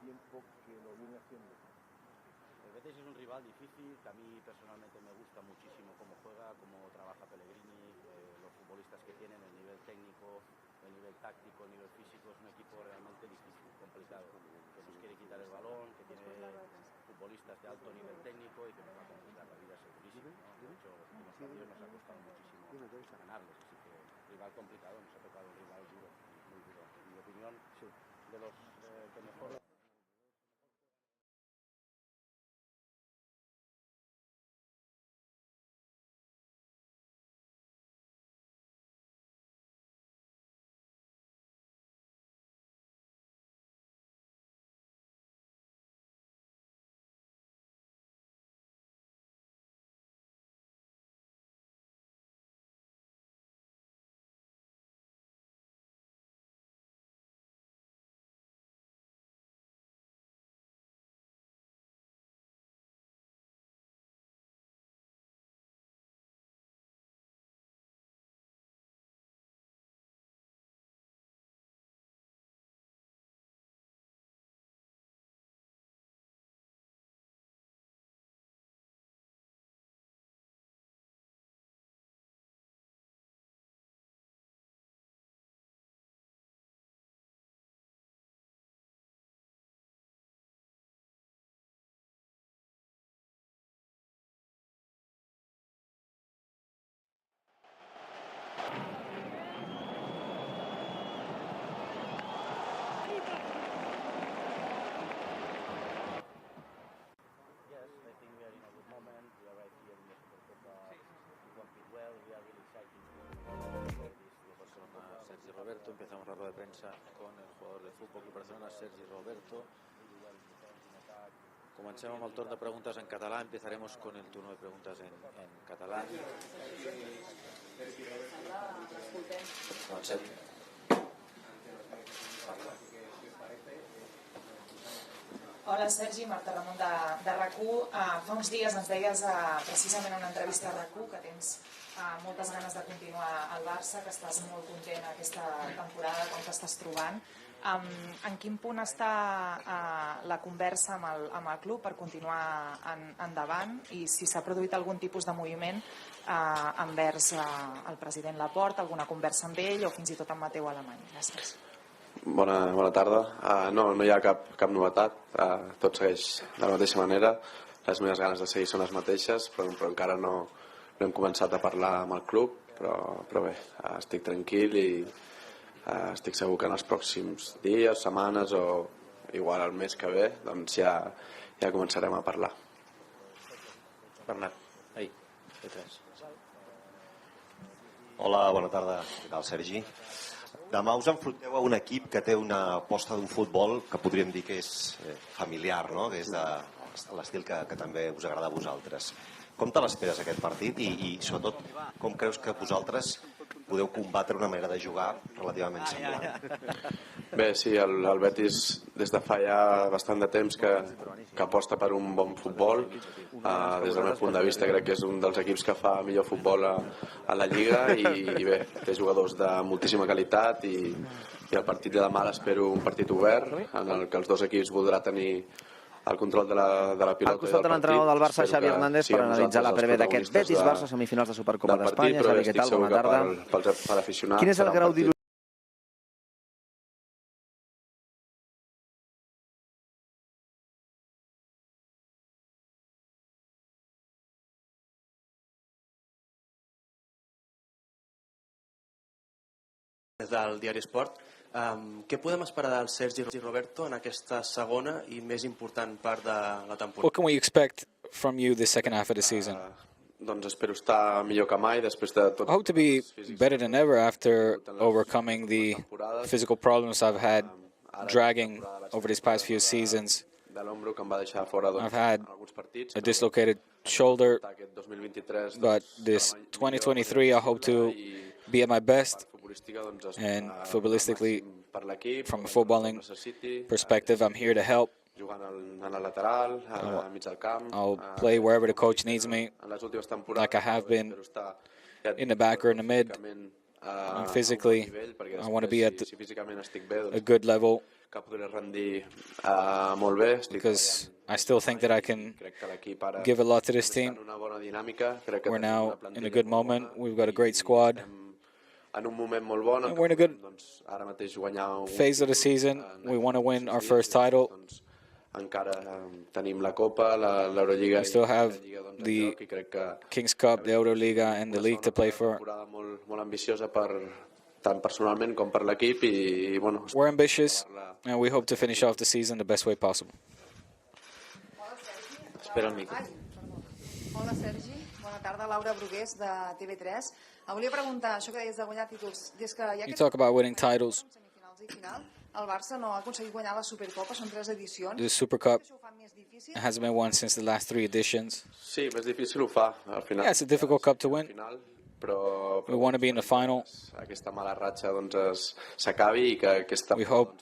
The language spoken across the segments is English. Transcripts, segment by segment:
tiempo que lo viene haciendo. El Betis es un rival difícil, que a mí personalmente me gusta muchísimo cómo juega, cómo trabaja Pellegrini, los futbolistas que tienen, el nivel técnico, el nivel táctico, el nivel físico. Es un equipo realmente difícil, complicado, que nos quiere quitar el balón, que tiene futbolistas de alto nivel técnico y que nos va a complicar la vida segurísimo, ¿no? De hecho, en los partidos nos ha costado muchísimo ganarles, así que rival complicado, nos ha tocado un rival duro, muy duro. En mi opinión, de los que mejor... Sergi Roberto, empezamos la rueda de prensa con el jugador de Fútbol Club Barcelona, Sergi Roberto. Comencem amb el torn de preguntes en català, empezaremos con el turno de preguntas en català. Comencem. Hola Sergi, Marta Ramon de RAC1. Fa uns dies ens deies precisament en una entrevista a RAC1 que tens moltes ganes de continuar al Barça, que estàs molt content aquesta temporada, com t'estàs trobant. En quin punt està la conversa amb el club per continuar endavant i si s'ha produït algun tipus de moviment envers el president Laporta, alguna conversa amb ell o fins i tot amb Mateu Alemany? Gràcies. Bona tarda. No hi ha cap novetat, tot segueix de la mateixa manera, les meves ganes de seguir són les mateixes, però encara no hem començat a parlar amb el club, però bé, estic tranquil i estic segur que en els pròxims dies, setmanes o igual el mes que ve doncs ja començarem a parlar. Bernat, ahí, detrás. Hola, bona tarda. Què tal, Sergi? Demà us enfronteu a un equip que té una aposta d'un futbol que podríem dir que és familiar, no? Que és de l'estil que també us agrada a vosaltres. Com te l'esperes aquest partit i sobretot com creus que vosaltres podeu combatre una manera de jugar relativament semblant? Bé, sí, el Betis des de fa ja bastant de temps que aposta per un bon futbol. Des del meu punt de vista crec que és un dels equips que fa millor futbol a la Lliga i bé, té jugadors de moltíssima qualitat i el partit de demà l'espero un partit obert en el que els dos equips voldrà tenir el control de la pilota. Al costat de l'entrenador del Barça, Xavi Hernández, per analitzar la prèvia d'aquest Betis-Barça, semifinals de Supercopa d'Espanya. Xavi, què tal? Bona tarda. Quin és el grau d'il·lusió? Del diari Esport. Què podem esperar del Sergi i Roberto en aquesta segona i més important part de la temporada? What can we expect from you this second half of the season? Doncs espero estar millor que mai després de tot. I hope to be better than ever after overcoming the physical problems I've had dragging over these past few seasons. I've had a dislocated shoulder, but this 2023 I hope to be at my best, and futbolistically, from a footballing perspective, I'm here to help. I'll play wherever the coach needs me, like I have been, in the back or in the mid, And physically, I want to be at a good level because I still think that I can give a lot to this team. We're now in a good moment. We've got a great squad. And we're in a good phase of the season. We want to win our first title. We still have the King's Cup, the Euroliga, and the league to play for. We're ambitious, and we hope to finish off the season the best way possible. Espera el micro. Hola, Sergi. Bona tarda, Laura Brugués, de TV3. Volia preguntar, això que deies de guanyar títols, des que hi ha You talk about winning titles. semifinals i final, el Barça no ha aconseguit guanyar la Supercopa, són 3 edicions. The Super Cup hasn't been won since the last 3 editions. Sí, més difícil ho fa al final. Yeah, it's a difficult cup to win. Però We want to be in the final. Aquesta mala ratxa doncs s'acabi i que aquesta We hope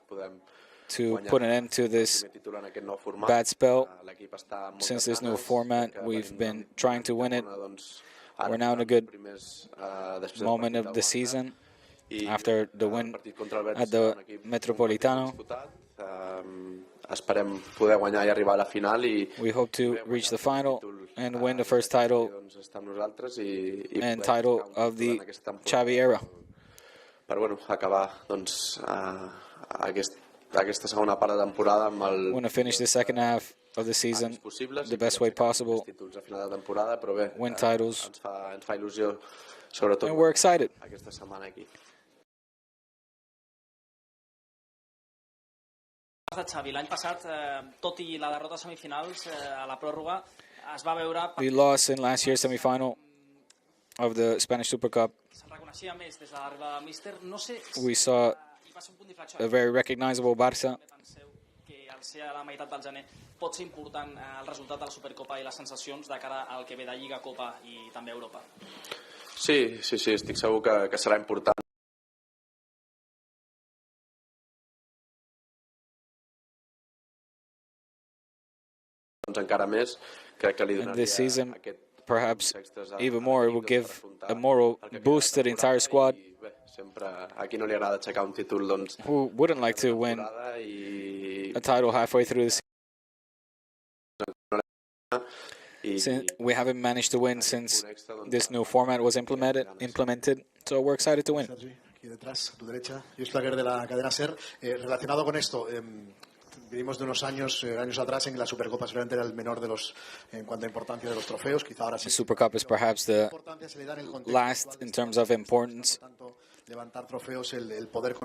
to put an end to this bad spell. Since this new format, we've been trying to win it. We're now in a good moment of the season after the win at the Metropolitano. Esperem poder guanyar i arribar a la final i we hope to reach the final and win the first title and title of the Xavi era. Per acabar doncs aquesta segona part de temporada amb el want to finish the second half of the season the best way possible. Win titles. Ens fa il·lusió sobretot. And we're excited. Aquesta setmana aquí. De Xavi, l'any passat, tot i la derrota a semifinals, a la pròrroga, es va veure... We lost in last year's semifinal of the Spanish Super Cup. Se'n reconeixia més des de l'arribada del míster. No sé We saw a very recognizable Barça. Que al ser a la meitat del gener pot ser important el resultat de la Supercopa i les sensacions de cara al que ve de Lliga, Copa i també Europa. Sí, estic segur que serà important. Encara més, crec que li And this season, aquest perhaps even more, it will give a moral boost to the entire squad. Sempre a qui no li agrada aixecar un títol, doncs... Who wouldn't like to win a title halfway through the season? We haven't managed to win since this new format was implemented, so we're excited to win. Sergi, aquí detrás, a tu derecha, Luis Plaguer de la cadena SER. Relacionado con esto, venimos de unos años atrás en que la Supercopa solamente era el menor de los en cuanto a importancia de los trofeos. Quizá ahora sí. The Super Cup is perhaps the last in terms of importance. Levantar trofeos, el poder.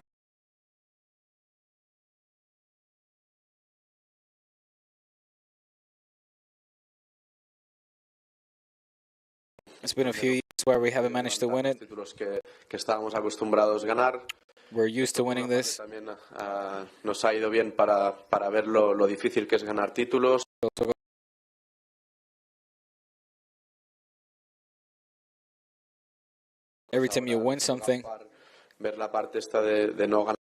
It's been a few years where we haven't managed to win it. Que estábamos acostumbrados a ganar. We're used to winning this. También nos ha ido bien para ver lo difícil que es ganar títulos. Every time you win something, ver la parte esta de no ganar.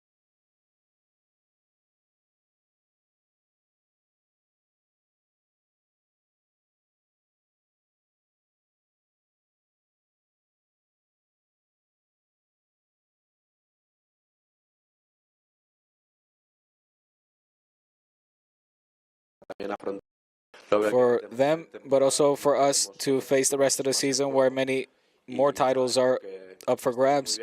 For them, but also for us to face the rest of the season where many more titles are up for grabs.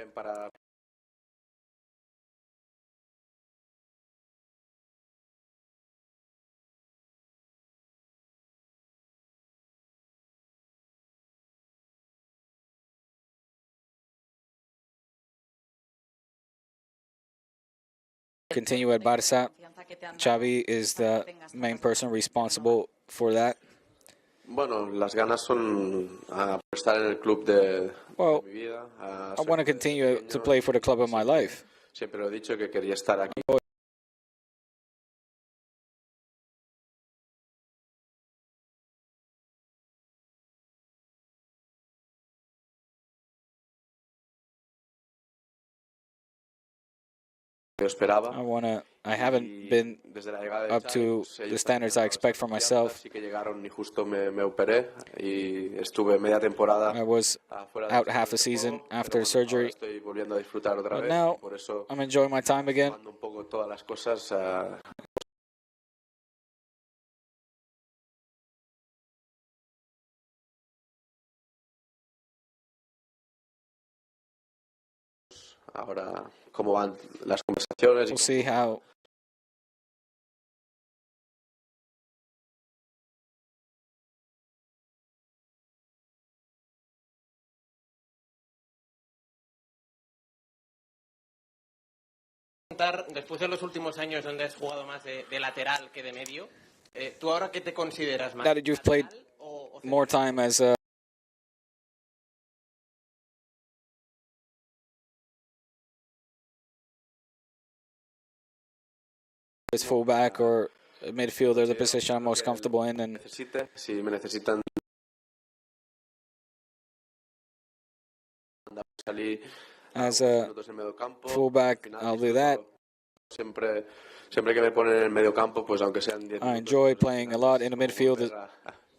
Continue at Barça. Xavi is the main person responsible for that. Bueno, las ganas son estar en el club de mi vida. I want to continue to play for the club of my life. Siempre lo he dicho que quería estar aquí. I haven't been up to the standards I expect for myself. I was out half a season after surgery, but now I'm enjoying my time again. Ahora, cómo van las conversaciones. We'll see how Después de los últimos años donde has jugado más de lateral que de medio, ¿tú ahora qué te consideras más? now that you've played more time as a fullback or midfielder, the position I'm most comfortable in, and si me necesitan as a fullback, I'll do that. Siempre que me ponen en el medio campo, pues aunque sean 10 I enjoy playing a lot in the midfield,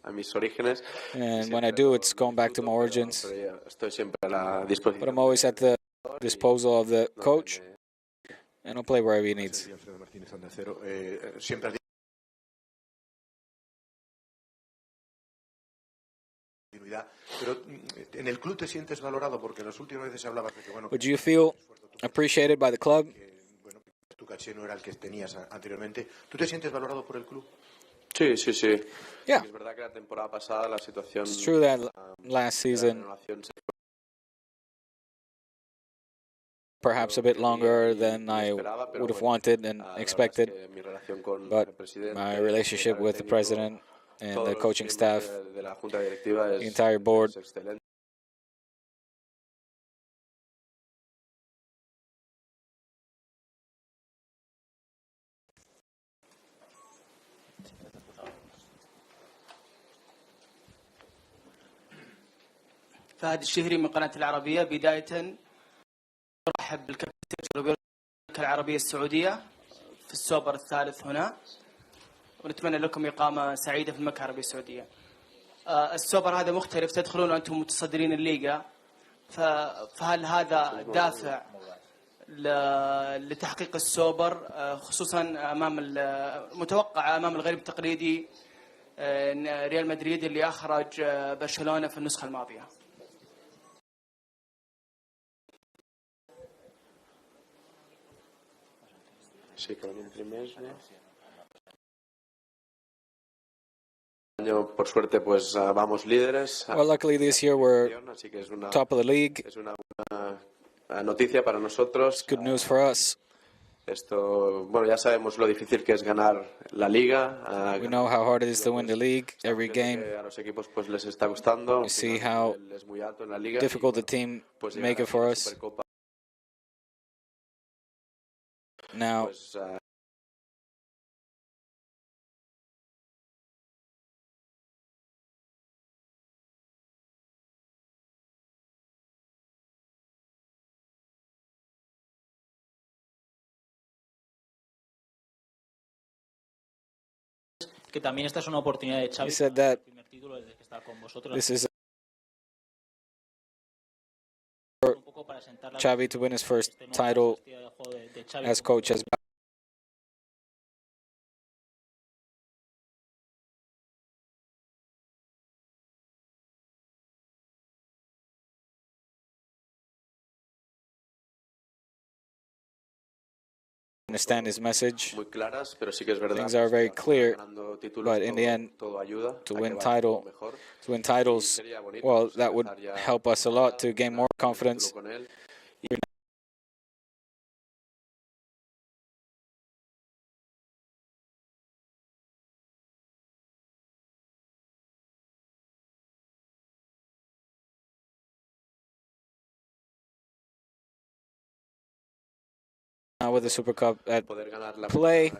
a mis orígenes, and when I do, it's going back to my origins. Estoy siempre a la disposición. But I'm always at the disposal of the coach, and I'll play wherever he needs. Pero en el club te sientes valorado porque en las últimas veces hablabas de que bueno. Would you feel appreciated by the club? Bueno, tu caché no era el que tenías anteriormente. ¿Tú te sientes valorado por el club? Sí. Yeah. Es verdad que la temporada pasada la situación. It's true that last season, perhaps a bit longer than I would have wanted and expected, but my relationship with the president and the coaching staff, the entire board, فهد الشهري من قناة العربية. بداية أرحب بالكابتن روبرتو العربية السعودية في السوبر الثالث هنا، ونتمنى لكم إقامة سعيدة في المملكة العربية السعودية. السوبر هذا مختلف، تدخلون وأنتم متصدرين الليغا، فهل هذا دافع لتحقيق السوبر، خصوصا أمام متوقع أمام الغريم التقليدي ريال مدريد اللي أخرج برشلونة في النسخة الماضية؟ Sí, que el primer año, por suerte, pues vamos líderes. Well, luckily this year we're top of the league. Es una buena noticia para nosotros. It's good news for us. Esto, bueno, ya sabemos lo difícil que es ganar la liga. We know how hard it is to win the league every game. A los equipos pues les está gustando. We see how difficult the team make it for us. Now, que también esta es una oportunidad de Xavi. He said that primer título desde que está con vosotros. this is for Xavi to win his first title as coach. Understand his message. Things are very clear, but in the end, to win titles, well, that would help us a lot to gain more confidence. Now with the Super Cup at play,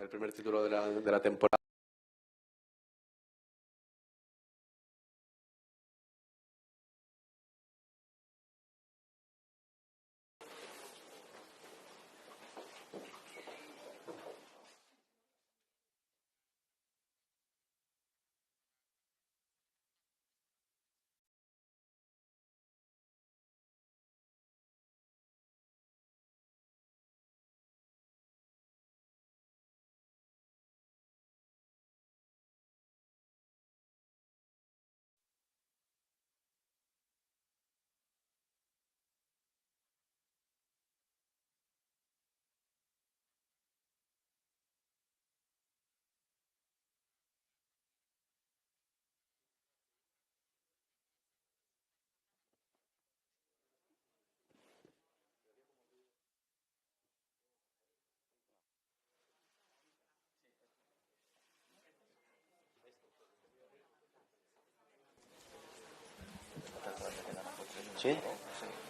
Sí?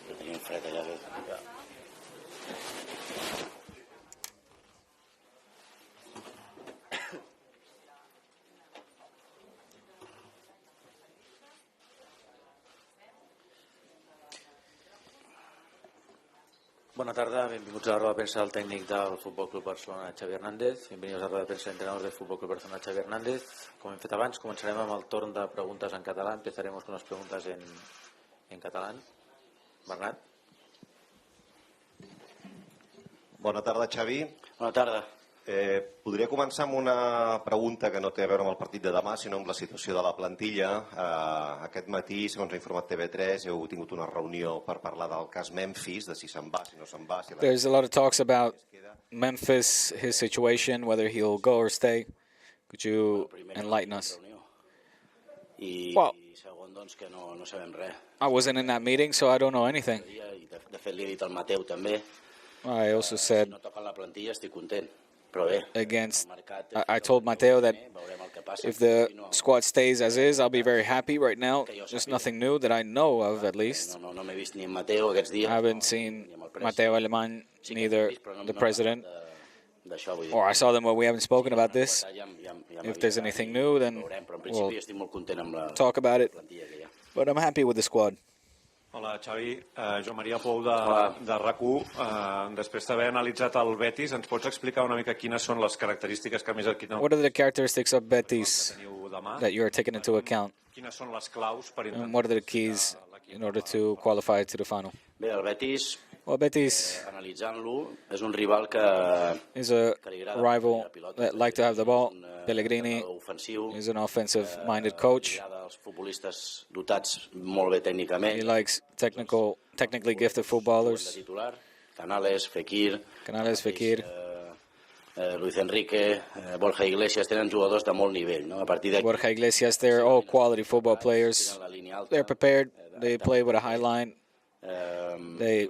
Jo tenia un fred allà. Bona tarda, benvinguts a la roda de premsa del tècnic del Futbol Club Barcelona, Xavi Hernández. Benvinguts a la roda de premsa d'entrenadors del Futbol Club Barcelona, Xavi Hernández. Com hem fet abans, començarem amb el torn de preguntes en català. Empezaremos con las preguntas en catalán. Bernat. Bona tarda, Xavi. Bona tarda. Podria començar amb una pregunta que no té a veure amb el partit de demà, sinó amb la situació de la plantilla. Aquest matí, segons ha informat TV3, heu tingut una reunió per parlar del cas Memphis, de si se'n va, si no se'n va. There's a lot of talks about Memphis, his situation, whether he'll go or stay. Could you enlighten us? Well, Segon, doncs, que no sabem res. I wasn't in that meeting, so I don't know anything. De fet, li he dit al Mateu també. I also said Si no toquen la plantilla estic content. Però bé, I told Mateo that if the squad stays as is, I'll be very happy right now. There's nothing new that I know of, at least. no m'he vist ni en Mateu aquests dies. I haven't seen Mateo Alemán, neither the president, or I saw them, but we haven't spoken about this. If there's anything new, then we'll talk about it. But I'm happy with the squad. Hola, Xavi. Joan Maria Pou de RAC1. Després d'haver analitzat el Betis, ens pots explicar una mica quines són les característiques que més aquí... What are the characteristics of Betis that you are taking into account? Quines són les claus per And what are the keys in order to qualify to the final? Bé, el Betis, analitzant-lo, és un rival que is a rival that like to have the ball. Pellegrini is an offensive-minded coach. els futbolistes dotats molt bé tècnicament. He likes technically gifted footballers. Canales, Fekir, Luis Enrique, Borja Iglesias, tenen jugadors de molt nivell. No? A partir d'aquí, Borja Iglesias, they're all quality football players. They're prepared. They play with a high line. They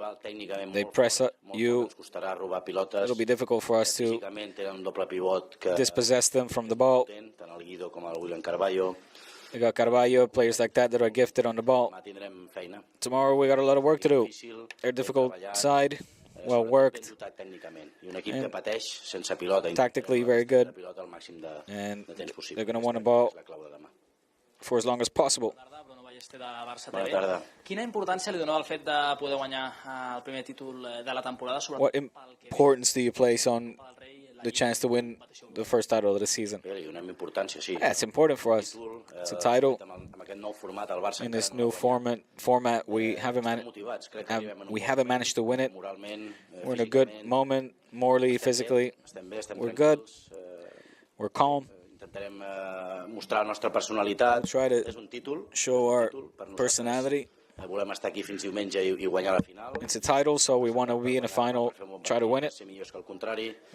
press you. It'll be difficult for us to dispossess them from the ball. We got Carvalho, players like that are gifted on the ball. Tomorrow we got a lot of work to do. They're a difficult side, well worked, and tactically very good, and they're going to want the ball for as long as possible. De Barça TV. Quina importància li donava el fet de poder guanyar el primer títol de la temporada? What importance do you place on the chance to win the first title of the season? Yeah, it's important for us. It's a title. In this new format, we haven't managed to win it. We're in a good moment, morally, physically. We're good. We're calm. Mostrar la nostra personalitat. És un títol. Show our personality. Volem estar aquí fins diumenge i guanyar la final. It's a title, so we want to be in a final, try to win it. We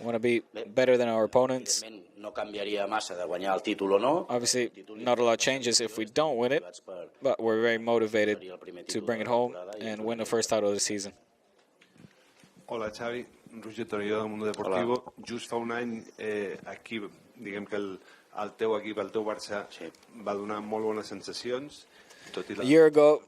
want to be better than our opponents. No canviaria massa de guanyar el títol o no. Obviously, not a lot changes if we don't win it, but we're very motivated to bring it home and win the first title of the season. Hola, Xavi. Roger Torelló del Mundo Deportivo. Just fa un any, aquí, diguem que el teu equip, el teu Barça, va donar molt bones sensacions. A year ago,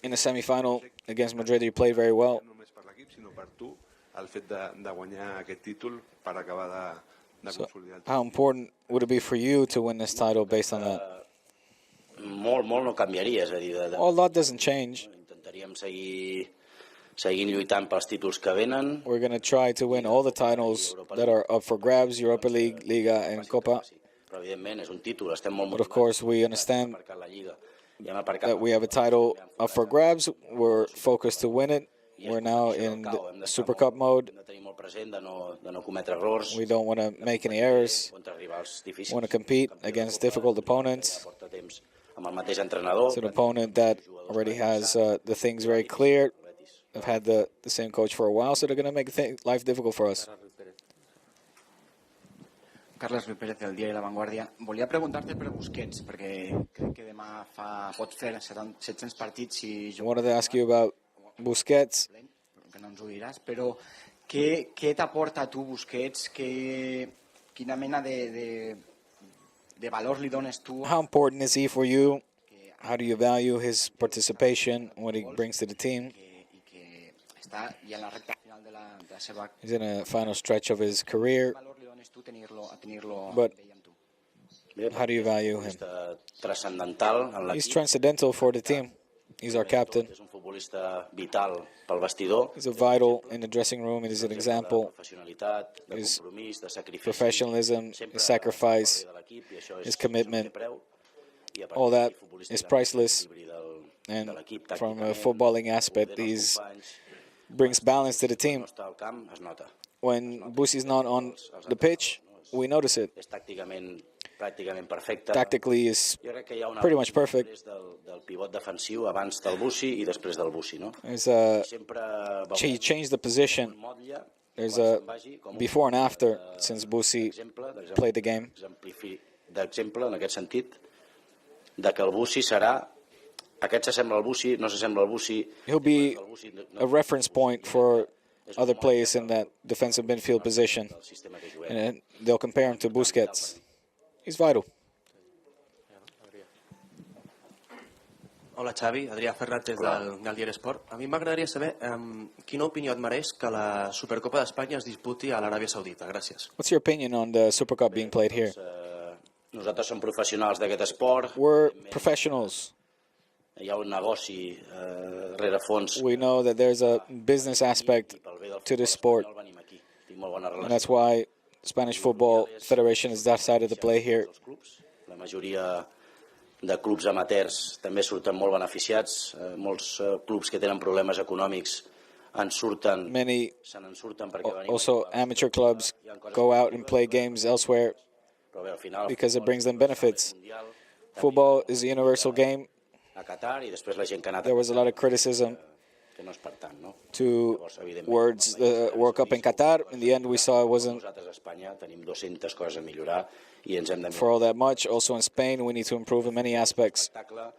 in the semi-final against Madrid, you played very well. No només per l'equip, sinó per tu, el fet de guanyar aquest títol per acabar de consolidar el títol. How important would it be for you to win this title based on that? Molt no canviaria, és a dir... A lot doesn't change. Intentaríem seguint lluitant pels títols que venen. We're going to try to win all the titles that are up for grabs, Europa League, Liga, and Copa. Però, evidentment, és un títol, estem molt But of course, we understand that we have a title up for grabs. We're focused to win it. We're now in the Super Cup mode. We don't want to make any errors. We want to compete against difficult opponents. It's an opponent that already has the things very clear. They've had the same coach for a while, so they're going to make life difficult for us. Carles Pérez, del diari La Vanguardia. Volia preguntar-te per Busquets, perquè crec que demà pot fer 700 partits i... I wanted to ask you about Busquets. Que no ens ho diràs, però què t'aporta a tu Busquets? Quina mena de valor li dones tu? How important is he for you? How do you value his participation, what he brings to the team? He's in a final stretch of his career, but how do you value him? He's transcendental for the team. He's our captain. He's a vital in the dressing room. He's an example. His professionalism, his sacrifice, his commitment, all that is priceless. And from a footballing aspect, he brings balance to the team. When Bussi's not on the pitch, we notice it. Tactically, he's pretty much perfect. He changed the position. There's a before and after since Bussi played the game. D'exemple, en aquest sentit, de que el Bussi serà aquest s'assembla al Bussi, no s'assembla al Bussi. He'll be a reference point for other players in that defensive midfield position, and they'll compare him to Busquets. He's vital. Hola Xavi, Adrià Fernández del Diari Esport. A mi m'agradaria saber quina opinió et mereix que la Supercopa d'Espanya es disputi a l'Aràbia Saudita. Gràcies. What's your opinion on the Super Cup being played here? Nosaltres som professionals d'aquest esport. We're professionals. Hi ha un negoci rerefons. We know that there's a business aspect to this sport, and that's why Spanish Football Federation has decided to play here. La majoria de clubs amateurs també surten molt beneficiats. Molts clubs que tenen problemes econòmics en surten. Many also amateur clubs go out and play games elsewhere because it brings them benefits. Football is a universal game. There was a lot of criticism towards the World Cup in Qatar. In the end, we saw it wasn't for all that much. Also in Spain, we need to improve in many aspects.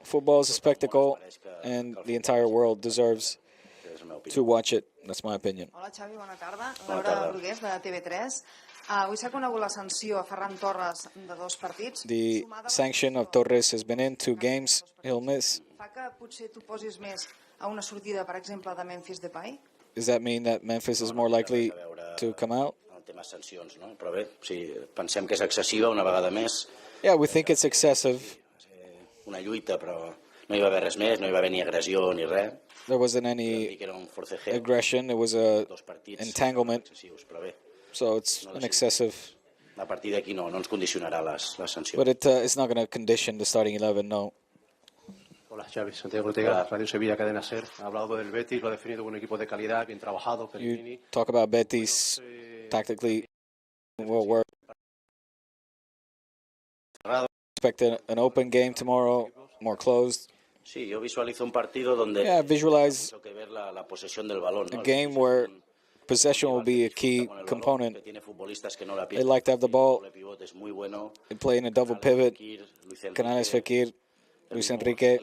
Football is a spectacle, and the entire world deserves to watch it. That's my opinion. Hola, Xavi, bona tarda. Laura Brugués, de TV3. Avui s'ha conegut la sanció a Ferran Torres de 2 partits. The sanction of Torres has been in 2 games. He'll miss. Fa que potser tu posis més a una sortida, per exemple, de Memphis Depay? Does that mean that Memphis is more likely to come out? Però bé, si pensem que és excessiva una vegada més. Yeah, we think it's excessive. Una lluita, però no hi va haver res més, no hi va haver ni agressió ni res. There wasn't any aggression, it was a entanglement. So it's an excessive. A partir d'aquí no ens condicionarà les sancions. But it's not going to condition the starting 11, no. Hola Xavi, Santiago Ortega, Radio Sevilla, Cadena SER. Ha hablado del Betis, lo ha definido como un equipo de calidad, bien trabajado. You talk about Betis tactically, will work. Expect an open game tomorrow, more closed. Sí, yo visualizo un partido donde visualize la posesión del balón, a game where possession will be a key component. They like to have the ball. They play in a double pivot. Canales Fekir, Luis Enrique,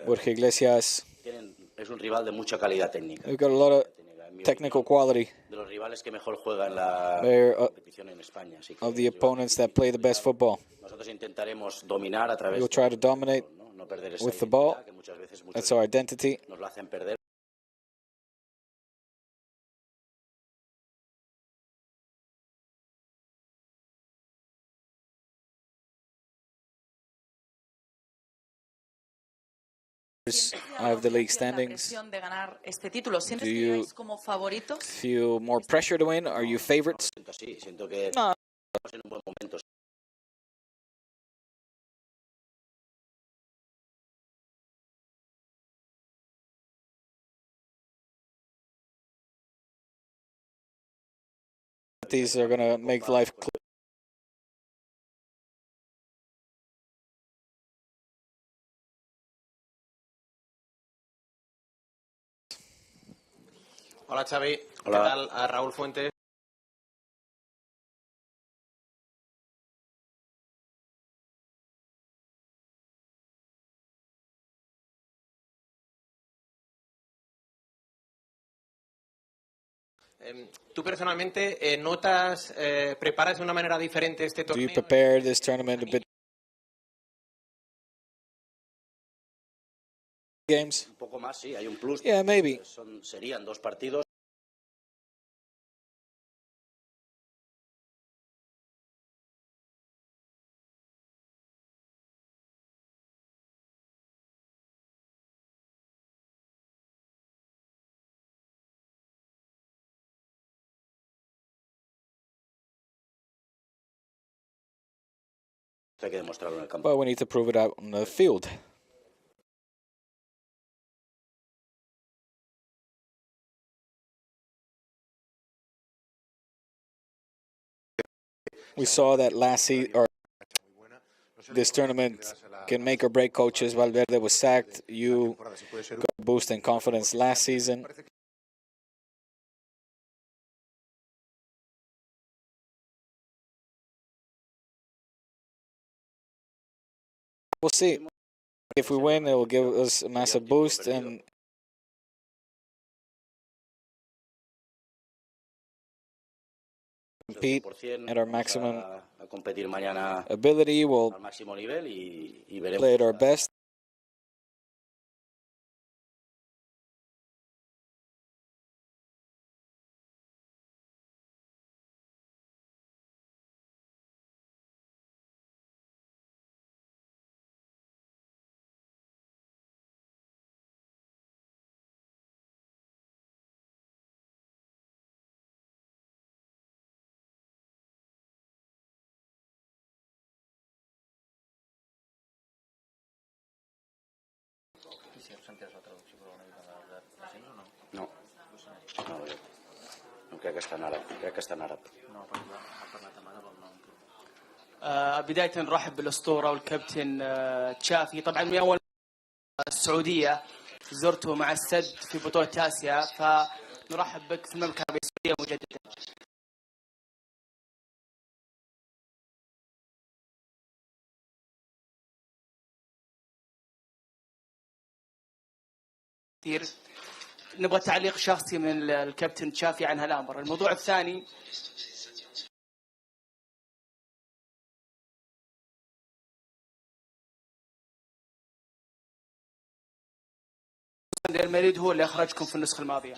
Borja Iglesias. Es un rival de mucha calidad técnica. We've got a lot of technical quality. De los rivales que mejor juegan en la competición en España. Of the opponents that play the best football. Nosotros intentaremos dominar a través. We'll try to dominate with the ball. That's our identity. Nos lo hacen perder. I have the league standings. Do you feel more pressure to win? Are you favorites? No. These are going to make life clear. Hola Xavi, Hola. ¿Qué tal? A Raúl Fuentes. ¿Tú personalmente notas, preparas de una manera diferente este torneo? Do you prepare this tournament a bit games? Un poco más, sí, hay un plus. Yeah, maybe. Serían 2 partidos. Hay que demostrarlo en el campo. But we need to prove it out on the field. We saw that this tournament can make or break coaches. Valverde was sacked. You got a boost in confidence last season. We'll see. If we win, it will give us a massive boost, and compete at our maximum ability. We'll play at our best. No. No crec que està en àrab. Crec que està en àrab. بداية نرحب بالأسطورة والكابتن تشافي. طبعا من أول السعودية زرته مع السد في بطولة آسيا، فنرحب بك في المملكة العربية السعودية مجددا. نبغى تعليق شخصي من الكابتن تشافي عن هالامر. الموضوع الثاني ريال مدريد هو اللي اخرجكم في النسخة الماضية.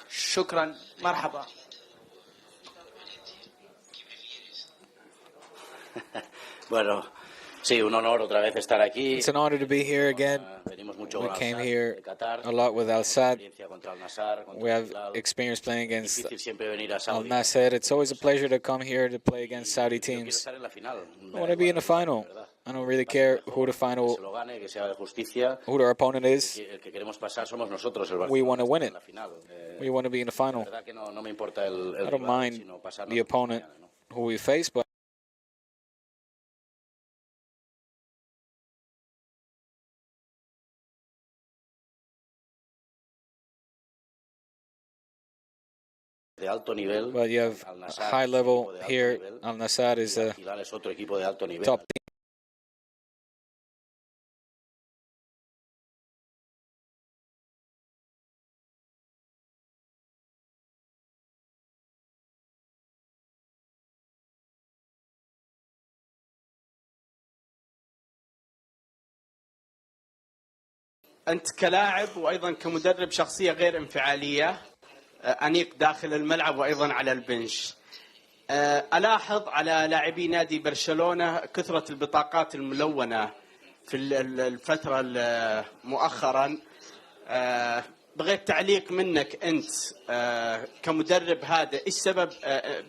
شكرا، مرحبا. Bueno, sí, un honor otra vez estar aquí. It's an honor to be here again. We came here a lot with Al Sadd. We have experience playing against Al Nasser. It's always a pleasure to come here to play against Saudi teams. I want to be in the final. I don't really care who their opponent is. We want to win it. We want to be in the final. I don't mind the opponent who we face, but but you have a high level here. Al Nassr is a top team. أنت كلاعب وأيضا كمدرب شخصية غير انفعالية، أنيق داخل الملعب وأيضا على البنش. ألاحظ على لاعبي نادي برشلونة كثرة البطاقات الملونة في الفترة مؤخرا. بغيت تعليق منك أنت كمدرب، هذا إيش سبب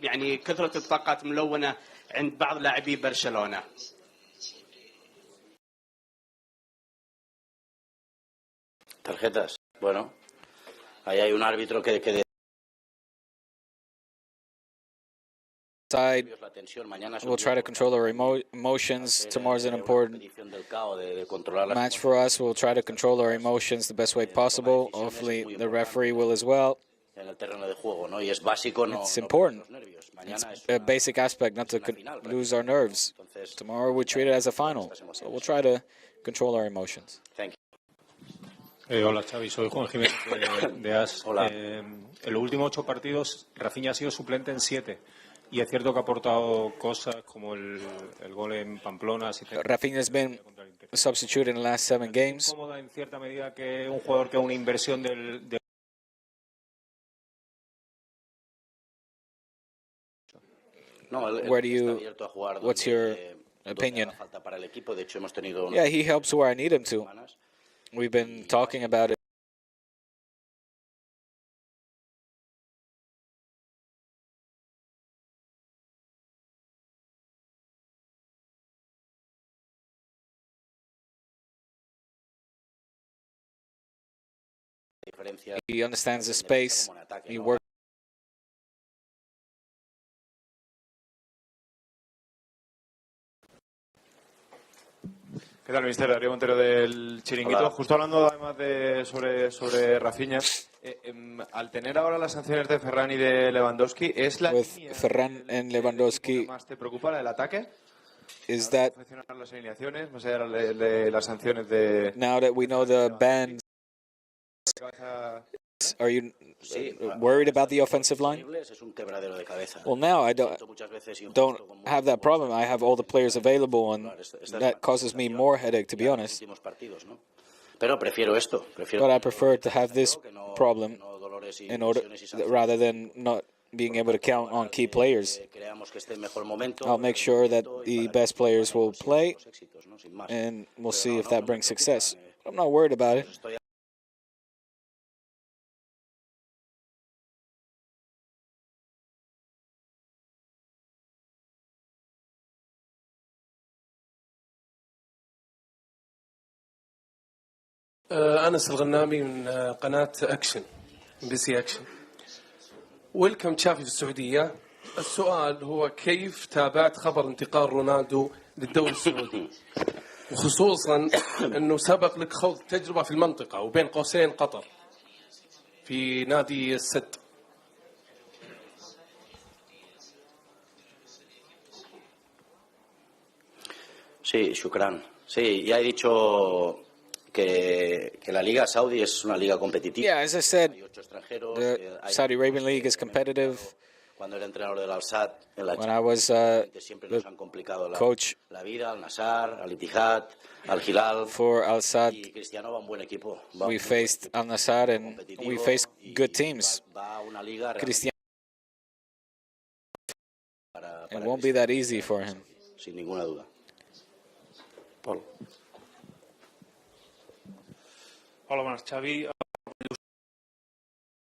يعني كثرة البطاقات الملونة عند بعض لاعبي برشلونة؟ Tarjetas. Bueno, ahí hay un árbitro que Side. We'll try to control our emotions. Tomorrow's an important match for us. We'll try to control our emotions the best way possible. Hopefully the referee will as well. It's important. It's a basic aspect not to lose our nerves. Tomorrow we treat it as a final. So we'll try to control our emotions. Thank you. Hola Xavi, soy Juan Jiménez de AS. En los últimos 8 partidos, Rafinha ha sido suplente en 7. Y es cierto que ha aportado cosas como el gol en Pamplona. Rafinha has been substituted in the last 7 games. Cómoda en cierta medida que un jugador que una inversión del Where do you? What's your opinion? Yeah, he helps where I need him to. We've been talking about it. He understands the space. He works. ¿Qué tal, mister? Darío Montero del Chiringuito. Hola. Justo hablando además sobre Rafinha, al tener ahora las sanciones de Ferran y de Lewandowski, ¿es la línea Ferran and Lewandowski, que más te preocupa, el ataque? Is that Funcionar las alineaciones, más allá de las sanciones de... now that we know the bans, are you worried about the offensive line? Well, now I don't have that problem. I have all the players available, and that causes me more headache, to be honest. But I prefer to have this problem in order rather than not being able to count on key players. I'll make sure that the best players will play, and we'll see if that brings success. I'm not worried about it. أنس الغنامي من قناة أكشن BC أكشن. ويلكم تشافي في السعودية. السؤال هو كيف تابعت خبر انتقال رونالدو للدوري السعودي وخصوصا أنه سبق لك خوض تجربة في المنطقة وبين قوسين قطر في نادي السد. Sí, shukran. Sí, ya he dicho que la Liga Saudí es una liga competitiva. Yeah, as I said, the Saudi Arabian League is competitive. Cuando era entrenador del Al-Sadd, when I was the coach la vida, al Nassr, al Ittihad, al Hilal, for Al-Sadd, y Cristiano va un buen equipo. we faced Al-Nassr and we faced good teams. Cristiano, it won't be that easy for him. Sin ninguna duda. Paul. Hola, buenas, Xavi.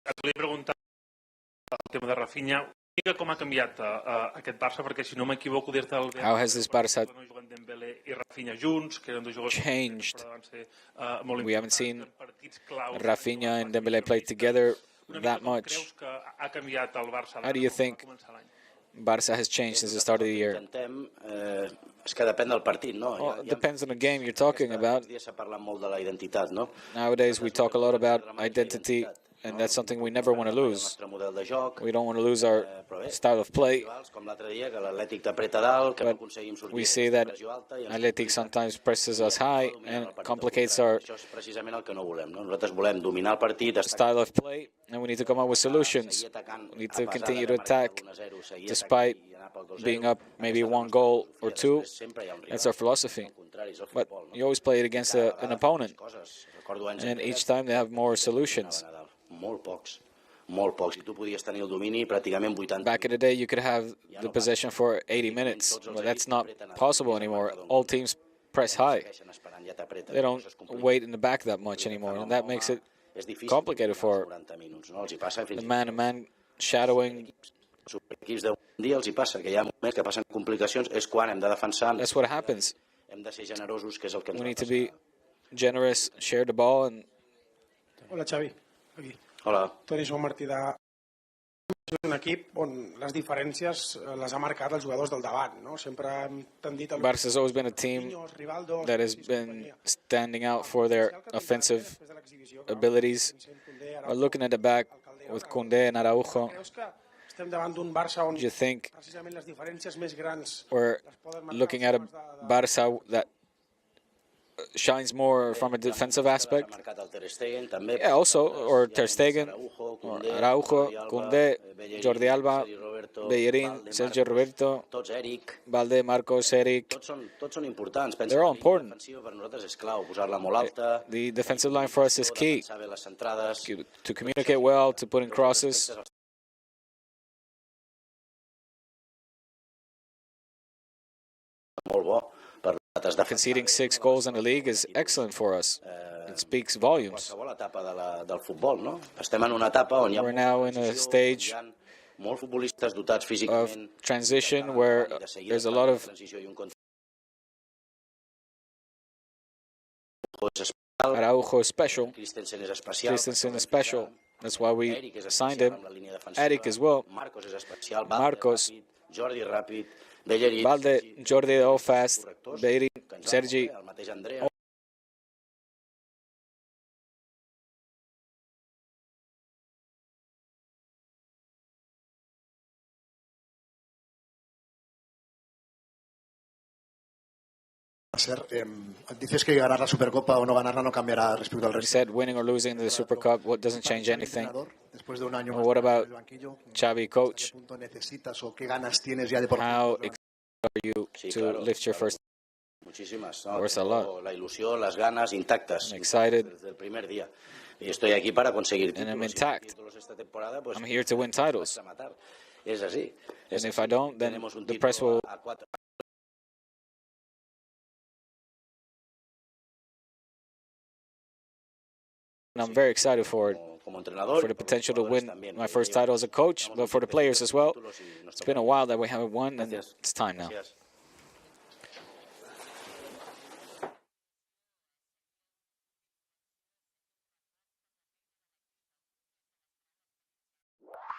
Et volia preguntar el tema de Rafinha. Digue com ha canviat aquest Barça, perquè si no m'equivoco des del... How has this Barça Dembélé i Rafinha junts, que eren dos jugadors changed? que van ser molt We haven't seen Rafinha and Dembélé play together that much. Creus que ha canviat el Barça? How do you think Barça has changed since the start of the year? És que depèn del partit, no? Well, it depends on the game you're talking about. S'ha parlat molt de la identitat, no? Nowadays we talk a lot about identity, and that's something we never want to lose. We don't want to lose our style of play. But we see that Athletic sometimes presses us high and complicates our style of play, and we need to come up with solutions. We need to continue to attack despite being up maybe 1 goal or 2. That's our philosophy. But you always play it against an opponent, and each time they have more solutions. Back in the day, you could have the possession for 80 minutes, but that's not possible anymore. All teams press high. They don't wait in the back that much anymore, and that makes it complicated for the man-to-man shadowing. That's what happens. We need to be generous, share the ball, and... Hola, Xavi. Aquí. Hola. Toni Joan Martí de... És un equip on les diferències les ha marcat els jugadors del davant, no? Sempre hem tendit a... Barça has always been a team that has been standing out for their offensive abilities. But looking at the back with Koundé and Araujo, estem davant d'un Barça on do you think precisament les diferències més grans we're looking at a Barça that shines more from a defensive aspect. Yeah, also, or Ter Stegen, or Araujo, Koundé, Jordi Alba, Bellerín, Sergi, Roberto, Valde, Marcos, Eric. They're all important. The defensive line for us is key. To communicate well, to put in crosses. Conceding 6 goals in the league is excellent for us. It speaks volumes. We're now in a stage of transition where there's a lot of Araujo is special, Christensen is special. That's why we signed him. Eric as well. Marcos, Valde, Jordi, all fast. Bellerín, Sergi. Dices que ganar la Supercopa o no ganarla no cambiará respecto al You resto. said winning or losing the Super Cup, what doesn't change anything? Well, what about Xavi, coach? ¿Necesitas o qué ganas tienes ya de por How excited are you to lift your first? Muchísimas. Of course, a lot. La ilusión, las ganas intactas. I'm excited. Desde el primer día. Y estoy aquí para conseguir títulos. And I'm intact. I'm here to win titles. Es así. And if I don't, then the press will. And I'm very excited for it, for the potential to win my first title as a coach, but for the players as well. It's been a while that we haven't won, and it's time now.